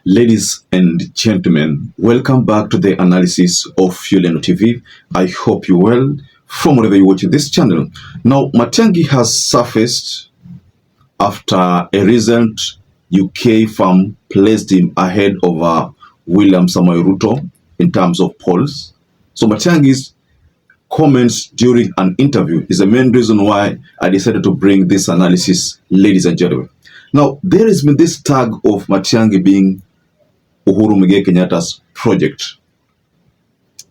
Ladies and gentlemen, welcome back to the analysis of YOLENO TV. I hope you're well from wherever you're watching this channel. Now, Matiangi has surfaced after a recent UK firm placed him ahead of William Samoei Ruto in terms of polls. So Matiangi's comments during an interview is the main reason why I decided to bring this analysis, ladies and gentlemen. Now, there has been this tag of Matiangi being Uhuru Muigai Kenyatta's project.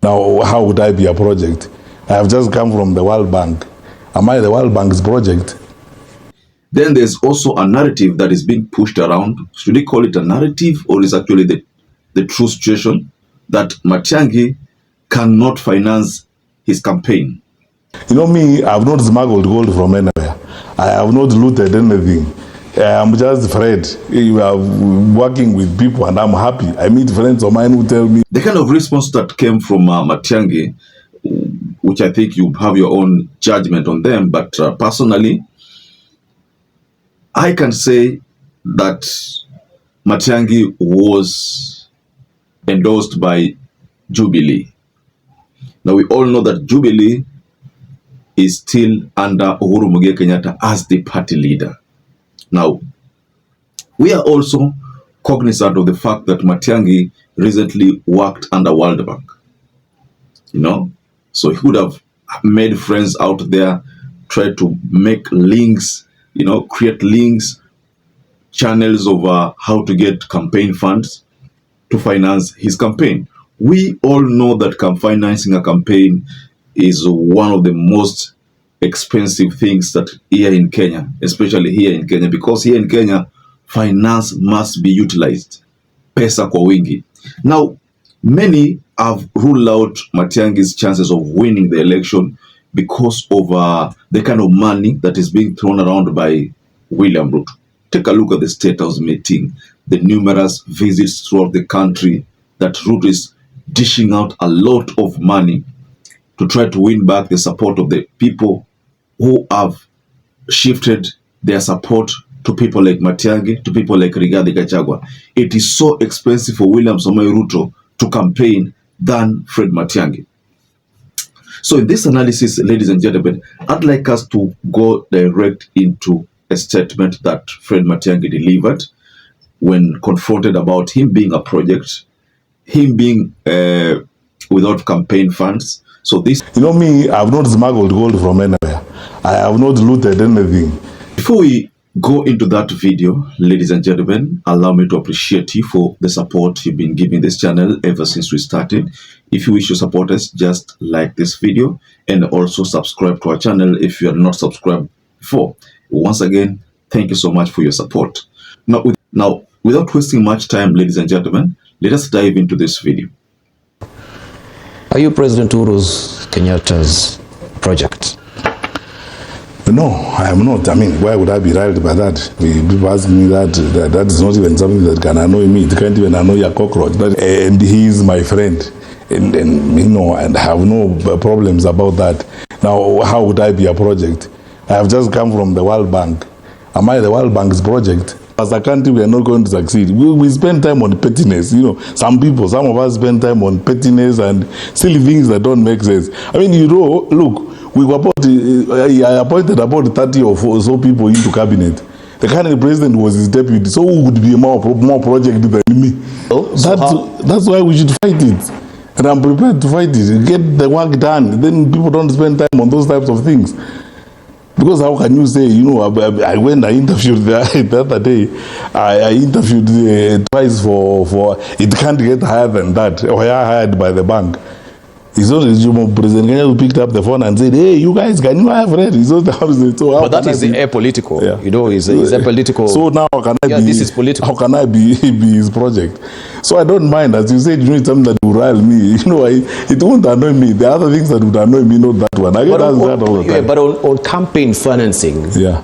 Now, how would I be a project? I have just come from the World Bank. Am I the World Bank's project? Then there's also a narrative that is being pushed around. Should we call it a narrative, or is actually the true situation that Matiangi cannot finance his campaign? You know me, I have not smuggled gold from anywhere. I have not looted anything. I'm just afraid. You are working with people and I'm happy. I meet friends of mine who tell me. The kind of response that came from Matiangi, which I think you have your own judgment on them, but personally, I can say that Matiangi was endorsed by Jubilee. Now, we all know that Jubilee is still under Uhuru Muigai Kenyatta as the party leader. Now, we are also cognizant of the fact that Matiangi recently worked under World Bank. So he would have made friends out there, tried to make links, create links, channels of how to get campaign funds to finance his campaign. We all know that financing a campaign is one of the most expensive things that here in Kenya, especially here in Kenya, because here in Kenya, finance must be utilized. Pesa kwa wingi. Now, many have ruled out Matiangi's chances of winning the election because of the kind of money that is being thrown around by William Ruto. Take a look at the State House meeting, the numerous visits throughout the country that Ruto is dishing out a lot of money to try to win back the support of the people who have shifted their support to people like Matiangi, to people like Rigathi Gachagua. It is so expensive for William Samoei Ruto to campaign than Fred Matiangi. So in this analysis, ladies and gentlemen, I'd like us to go direct into a statement that Fred Matiangi delivered when confronted about him being a project, him being without campaign funds. So this... You know me, I have not smuggled gold from anywhere. I have not looted anything. Before we go into that video, ladies and gentlemen, allow me to appreciate you for the support you've been giving this channel ever since we started. If you wish to support us, just like this video and also subscribe to our channel if you are not subscribed before. Once again, thank you so much for your support. Now, without wasting much time, ladies and gentlemen, let us dive into this video. Are you President Uhuru Kenyatta's project? No, I am not. I mean, why would I be riled by that? People ask me that is not even something that can annoy me. It can't even annoy a cockroach. And he is my friend. And I have no problems about that. Now, how would I be a project? I have just come from the World Bank. Am I the World Bank's project? As a country, we are not going to succeed. We spend time on pettiness. Some of us spend time on pettiness and silly things that don't make sense. I mean, look, I appointed about 30 or so people into cabinet. The current president was his deputy, so who would be more project than me? That's why we should fight it. And I'm prepared to fight it. Get the work done. Then people don't spend time on those types of things. Because how can you say, I interviewed the other day, I interviewed twice for it can't get higher than that, or hired by the bank. It's not President Kenya who picked up the phone and said, hey, you guys, can you have read? So but that is apolitical. Yeah. It's apolitical. So now how can I be, this is political. How can I be his project? So I don't mind. As you said, it's something that will rile me. It won't annoy me. There are other things that would annoy me, not that one. I get that all the time. But on campaign financing, yeah.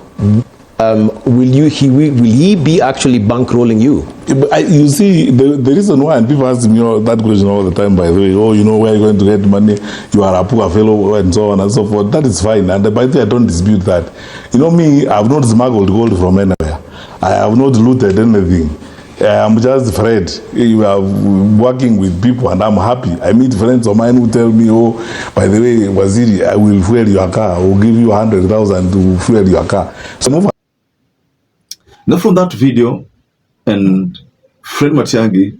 Will he be actually bankrolling you? You see, the reason why, and people ask me that question all the time, by the way, where are you going to get money? You are a poor fellow, and so on and so forth. That is fine, and by the way, I don't dispute that. Me, I have not smuggled gold from anywhere. I have not looted anything. I'm just Fred. You are working with people and I'm happy. I meet friends of mine who tell me, oh, by the way, Waziri, I will fuel your car. I will give you 100,000 to fuel your car. So move on. Now from that video, and Fred Matiangi,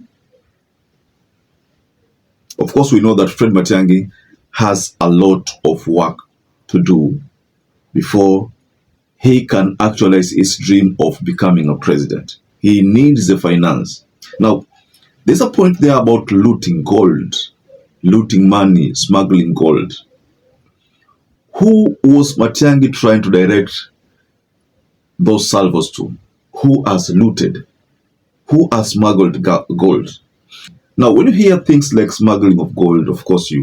of course we know that Fred Matiangi has a lot of work to do before he can actualize his dream of becoming a president. He needs the finance. Now, there's a point there about looting gold, looting money, smuggling gold. Who was Matiangi trying to direct those salvos to? Who has looted? Who has smuggled gold? Now, when you hear things like smuggling of gold, of course,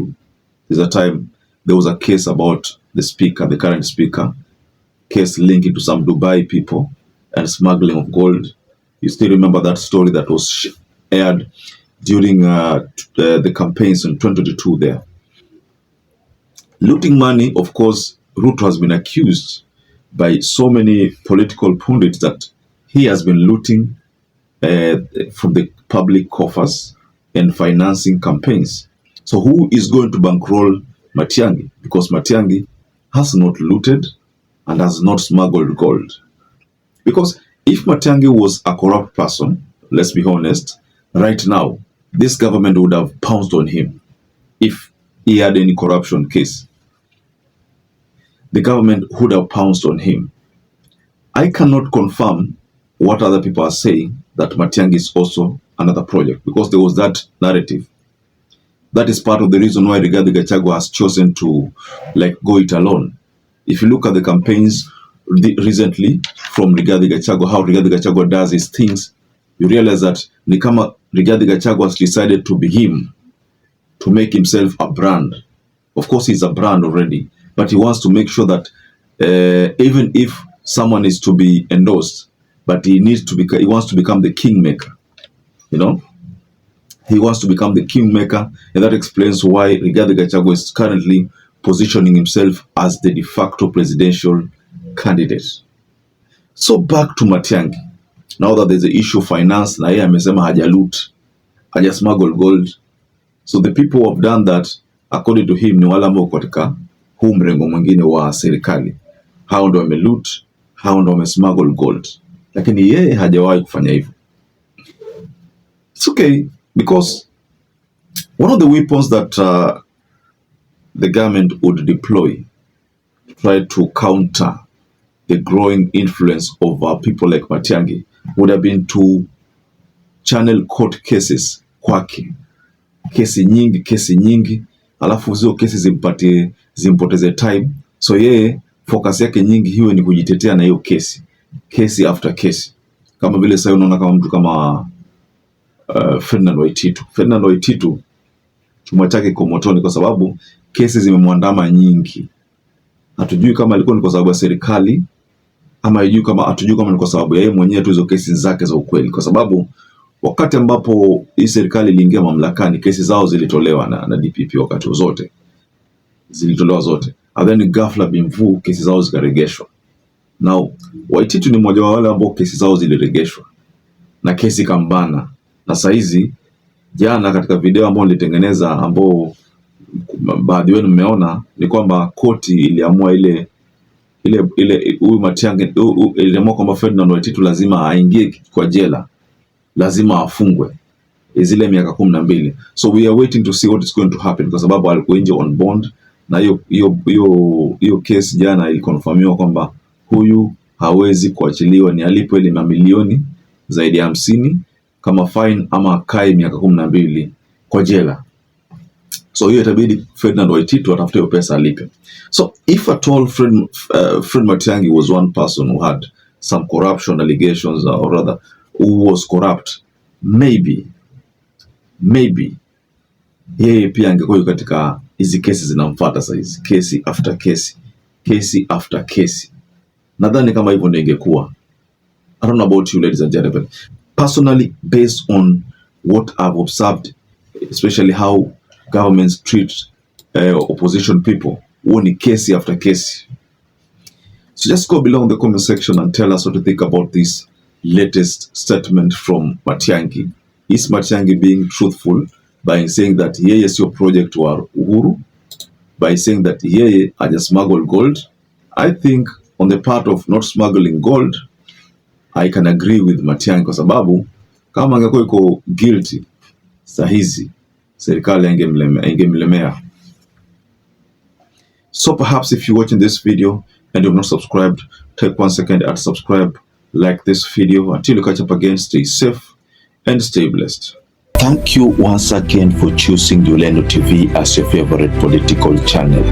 there's a time there was a case about the speaker, the current speaker, case linking to some Dubai people and smuggling of gold. You still remember that story that was aired during the campaigns in 2022 there. Looting money, of course, Ruto has been accused by so many political pundits that he has been looting from the public coffers and financing campaigns. So who is going to bankroll Matiangi? Because Matiangi has not looted and has not smuggled gold. Because if Matiangi was a corrupt person, let's be honest, right now, this government would have pounced on him if he had any corruption case. The government would have pounced on him. I cannot confirm what other people are saying, that Matiangi is also another project, because there was that narrative. That is part of the reason why Rigathi Gachagua has chosen to go it alone. If you look at the campaigns recently from Rigathi Gachagua, how Rigathi Gachagua does his things, you realize that Nikama Rigathi Gachagua has decided to be him, to make himself a brand. Of course, he's a brand already, but he wants to make sure that even if someone is to be endorsed, but he wants to become the kingmaker. He wants to become the kingmaker, and that explains why Rigathi Gachagua is currently positioning himself as the de facto presidential candidate. So back to Matiangi. Now that there's the issue of finance, na yeye amesema haja smuggle gold. So the people who have done that, according to him, ni wale ambao katika huu mrengo mwingine wa serikali. Hao ndo wameloot, hao ndo wamesmuggle gold. Lakini yeye hajawahi kufanya hivyo. It's okay, because one of the weapons that the government would deploy to try to counter the growing influence of people like Matiangi would have been to channel court cases kwake. Kesi nyingi, alafu zio kesi zimpoteze time. So yeye focus yake nyingi hiwe ni kujitetea na hiyo kesi after kesi. Kama vile sasa unaona kama mtu kama Ferdinand Waititu chuma chake kiko motoni kwa sababu kesi zimemwandama nyingi. Hatujui kama ilikuwa ni kwa sababu ya serikali ama hatujui kama ni kwa sababu ya yeye mwenyewe tu hizo kesi zake za ukweli, kwa sababu wakati ambapo hii serikali iliingia mamlakani kesi zao zilitolewa na DPP wakati zote. Zilitolewa zote. And then ghafla bimvu kesi zao zikaregeshwa. Now, Waititu ni mmoja wa wale ambao kesi zao ziliregeshwa na kesi kambana. Na saizi jana katika video ambayo nilitengeneza ambao baadhi wenu mmeona ni kwamba koti iliamua ile huyu Matiangi iliamua kwamba Ferdinand Waititu lazima aingie kwa jela, lazima afungwe zile miaka 12. So we are waiting to see what is going to happen, kwa sababu alikuwa nje on bond, na hiyo case jana ilikonfirmiwa kwamba huyu hawezi kuachiliwa, ni alipo ile mamilioni zaidi ya 50 kama fine ama kai miaka 12 kwa jela. So hiyo itabidi Ferdinand Waititu atafute hiyo pesa alipe. So if at all Fred Matiangi was one person who had some corruption allegations, or rather who was corrupt, maybe yeye pia angekuwa katika hizi kesi zinamfuata sasa, hizi kesi after kesi. Nadhani kama hivyo ndio ingekuwa. I don't know about you, ladies and gentlemen. Personally, based on what I've observed, especially how governments treat opposition people, one case after case. So just go below in the comment section and tell us what you think about this latest statement from Matiangi? Is Matiangi being truthful by saying that yeye sio project wa Uhuru, by saying that yeye hajasmuggle gold? I think on the part of not smuggling gold, I can agree with Matiangi kwa sababu kama angekuwa iko guilty sahizi serikali ingemlemea. So perhaps if you're watching this video and you've not subscribed, take 1 second and subscribe, like this video. Until you catch up again, stay safe and stay blessed. Thank you once again for choosing YOLENO TV as your favorite political channel.